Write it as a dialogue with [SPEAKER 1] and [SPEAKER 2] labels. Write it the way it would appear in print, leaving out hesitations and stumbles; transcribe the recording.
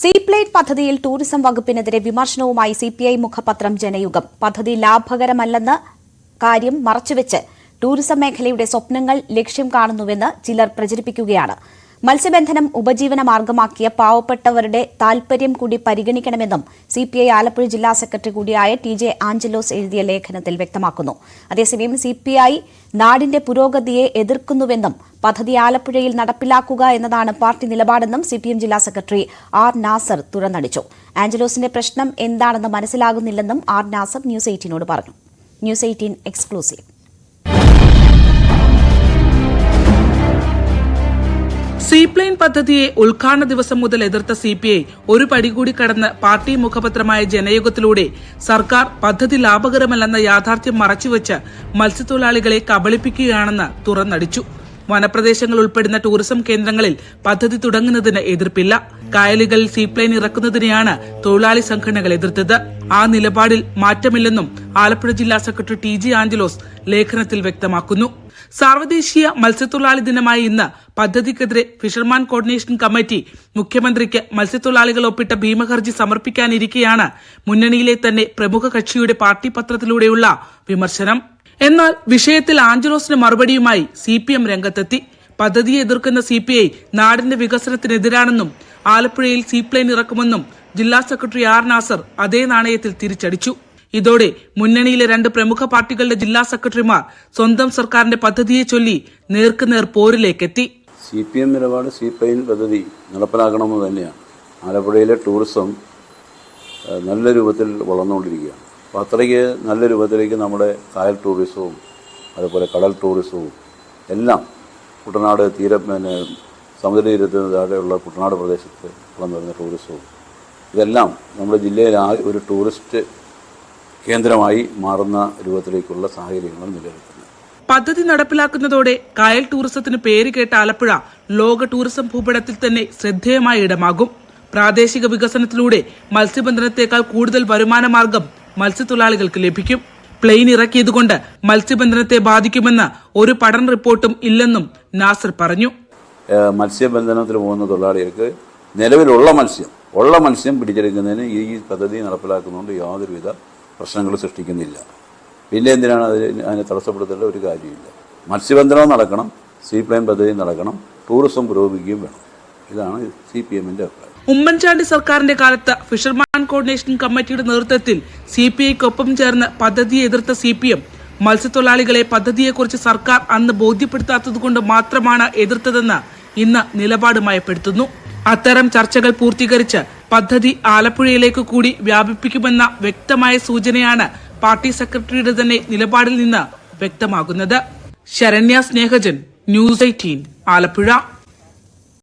[SPEAKER 1] Seaplane പദ്ധതിയിൽ tourism വകുപ്പിനെതിരെ വിമർശനവുമായി CPI മുഖപത്രം Janayugom. പദ്ധതി ലാഭകരമല്ലെന്ന കാര്യം മറച്ചുവെച്ച് ടൂറിസം മേഖലയുടെ സ്വപ്നങ്ങൾ ലക്ഷ്യം കാണുന്നുവെന്ന് ചിലർ പ്രചരിപ്പിക്കുകയാണ്. മത്സ്യബന്ധനം ഉപജീവന മാർഗമാക്കിയ പാവപ്പെട്ടവരുടെ താൽപര്യം കൂടി പരിഗണിക്കണമെന്നും സിപിഐ ആലപ്പുഴ ജില്ലാ സെക്രട്ടറി കൂടിയായ TJ ആഞ്ചലോസ് എഴുതിയ ലേഖനത്തിൽ വ്യക്തമാക്കുന്നു. അതേസമയം സിപിഐ നാടിന്റെ പുരോഗതിയെ എതിർക്കുന്നുവെന്നും പദ്ധതി ആലപ്പുഴയിൽ നടപ്പിലാക്കുക എന്നതാണ് പാർട്ടി നിലപാടെന്നും സിപിഎം ജില്ലാ സെക്രട്ടറി R. നാസർ തുറന്നടിച്ചു. ആഞ്ചലോസിന്റെ പ്രശ്നം എന്താണെന്ന് മനസ്സിലാകുന്നില്ലെന്നും R. നാസർ ന്യൂസ് 18നോട് പറഞ്ഞു. News 18 exclusive.
[SPEAKER 2] സീപ്ലെയിൻ പദ്ധതിയെ ഉദ്ഘാടന ദിവസം മുതൽ എതിർത്ത സിപിഐ ഒരു പടി കൂടി കടന്ന് പാർട്ടി മുഖപത്രമായ ജനയുഗത്തിലൂടെ സർക്കാർ പദ്ധതി ലാഭകരമല്ലെന്ന യാഥാർത്ഥ്യം മറച്ചുവെച്ച് മത്സ്യത്തൊഴിലാളികളെ കബളിപ്പിക്കുകയാണെന്ന് തുറന്നടിച്ചു. വനപ്രദേശങ്ങൾ ഉൾപ്പെടുന്ന ടൂറിസം കേന്ദ്രങ്ങളിൽ പദ്ധതി തുടങ്ങുന്നതിന് എതിർപ്പില്ല. കായലുകളിൽ സീപ്ലെയിൻ ഇറക്കുന്നതിനെയാണ് തൊഴിലാളി സംഘടനകൾ എതിർത്തത്. ആ നിലപാടിൽ മാറ്റമില്ലെന്നും ആലപ്പുഴ ജില്ലാ സെക്രട്ടറി TJ ആഞ്ചലോസ് ലേഖനത്തിൽ വ്യക്തമാക്കുന്നു. സാർവദേശീയ മത്സ്യത്തൊഴിലാളി ദിനമായ ഇന്ന് പദ്ധതിക്കെതിരെ ഫിഷർമാൻ കോർഡിനേഷൻ കമ്മിറ്റി മുഖ്യമന്ത്രിക്ക് മത്സ്യത്തൊഴിലാളികൾ ഒപ്പിട്ട ഭീമഹർജി സമർപ്പിക്കാനിരിക്കെയാണ് മുന്നണിയിലെ തന്നെ പ്രമുഖ കക്ഷിയുടെ പാർട്ടി പത്രത്തിലൂടെയുള്ള വിമർശനം. എന്നാൽ വിഷയത്തിൽ ആഞ്ചലോസിന് മറുപടിയുമായി CPM രംഗത്തെത്തി. പദ്ധതിയെ എതിർക്കുന്ന CPI നാടിന്റെ വികസനത്തിനെതിരാണെന്നും ആലപ്പുഴയിൽ സീപ്ലെയിൻ ഇറക്കുമെന്നും ജില്ലാ സെക്രട്ടറി R. നാസർ അതേ നാണയത്തിൽ തിരിച്ചടിച്ചു. ഇതോടെ മുന്നണിയിലെ രണ്ട് പ്രമുഖ പാർട്ടികളുടെ ജില്ലാ സെക്രട്ടറിമാർ സ്വന്തം സർക്കാരിന്റെ പദ്ധതിയെ ചൊല്ലി നേർക്കുനേർ പോരിലേക്കെത്തി.
[SPEAKER 3] CPM നിലപാട് സീപ്ലെയിൻ പദ്ധതി നടപ്പിലാക്കണമെന്ന് തന്നെയാണ്. ആലപ്പുഴയിലെ ടൂറിസം നല്ല രൂപത്തിൽ വളർന്നുകൊണ്ടിരിക്കുകയാണ്. അപ്പോൾ അത്രയ്ക്ക് നല്ല രൂപത്തിലേക്ക് നമ്മുടെ കായൽ ടൂറിസവും അതുപോലെ കടൽ ടൂറിസവും എല്ലാം കുട്ടനാട് സമുദ്രതീരത്തിന് താഴെയുള്ള കുട്ടനാട് പ്രദേശത്ത് വളർന്നു വരുന്ന ടൂറിസവും ഇതെല്ലാം നമ്മുടെ ജില്ലയിൽ ഒരു ടൂറിസ്റ്റ് കേന്ദ്രമായി മാറുന്ന രൂപത്തിലേക്കുള്ള സാഹചര്യങ്ങൾ നിലനിൽക്കുന്നത്.
[SPEAKER 2] പദ്ധതി നടപ്പിലാക്കുന്നതോടെ കായൽ ടൂറിസത്തിന് പേര് കേട്ട ആലപ്പുഴ ലോക ടൂറിസം ഭൂപടത്തിൽ തന്നെ ശ്രദ്ധേയമായ ഇടമാകും. പ്രാദേശിക വികസനത്തിലൂടെ മത്സ്യബന്ധനത്തേക്കാൾ കൂടുതൽ വരുമാന മാർഗം മത്സ്യത്തൊഴിലാളികൾക്ക് ലഭിക്കും. പ്ലെയിൻ ഇറക്കിയതുകൊണ്ട് മത്സ്യബന്ധനത്തെ ബാധിക്കുമെന്ന് ഒരു പഠന റിപ്പോർട്ടും ഇല്ലെന്നും നാസർ പറഞ്ഞു.
[SPEAKER 3] മത്സ്യബന്ധനത്തിന് പോകുന്ന തൊഴിലാളികൾക്ക് നിലവിലുള്ള മത്സ്യം പിടിച്ചെടുക്കുന്നതിന് ഈ പദ്ധതി നടപ്പിലാക്കുന്നതുകൊണ്ട് യാതൊരുവിധ പ്രശ്നങ്ങൾ സൃഷ്ടിക്കുന്നില്ല. പിന്നെ എന്തിനാണ് അതിനെ തടസ്സപ്പെടുത്തേണ്ട ഒരു കാര്യമില്ല. മത്സ്യബന്ധനം നടക്കണം, സീപ്ലെയിൻ പദ്ധതി നടക്കണം, ടൂറിസം പുരോഗമിക്കുകയും വേണം. ഇതാണ് CPMന്റെ അഭിപ്രായം.
[SPEAKER 2] ഉമ്മൻചാണ്ടി സർക്കാരിന്റെ കാലത്ത് ഫിഷർമാൻ കോർഡിനേഷൻ കമ്മിറ്റിയുടെ നേതൃത്വത്തിൽ CPIക്കൊപ്പം ചേർന്ന് പദ്ധതിയെ എതിർത്ത CPM മത്സ്യത്തൊഴിലാളികളെ പദ്ധതിയെക്കുറിച്ച് സർക്കാർ അന്ന് ബോധ്യപ്പെടുത്താത്തതുകൊണ്ട് മാത്രമാണ് എതിർത്തതെന്ന് ഇന്ന് നിലപാട് മയപ്പെടുത്തുന്നു. അത്തരം ചർച്ചകൾ പൂർത്തീകരിച്ച് പദ്ധതി ആലപ്പുഴയിലേക്ക് കൂടി വ്യാപിപ്പിക്കുമെന്ന വ്യക്തമായ സൂചനയാണ് പാർട്ടി സെക്രട്ടറിയുടെ തന്നെ നിലപാടിൽ നിന്ന് വ്യക്തമാകുന്നത്. ശരണ്യ സ്നേഹജൻ, ന്യൂസ് 18 ആലപ്പുഴ.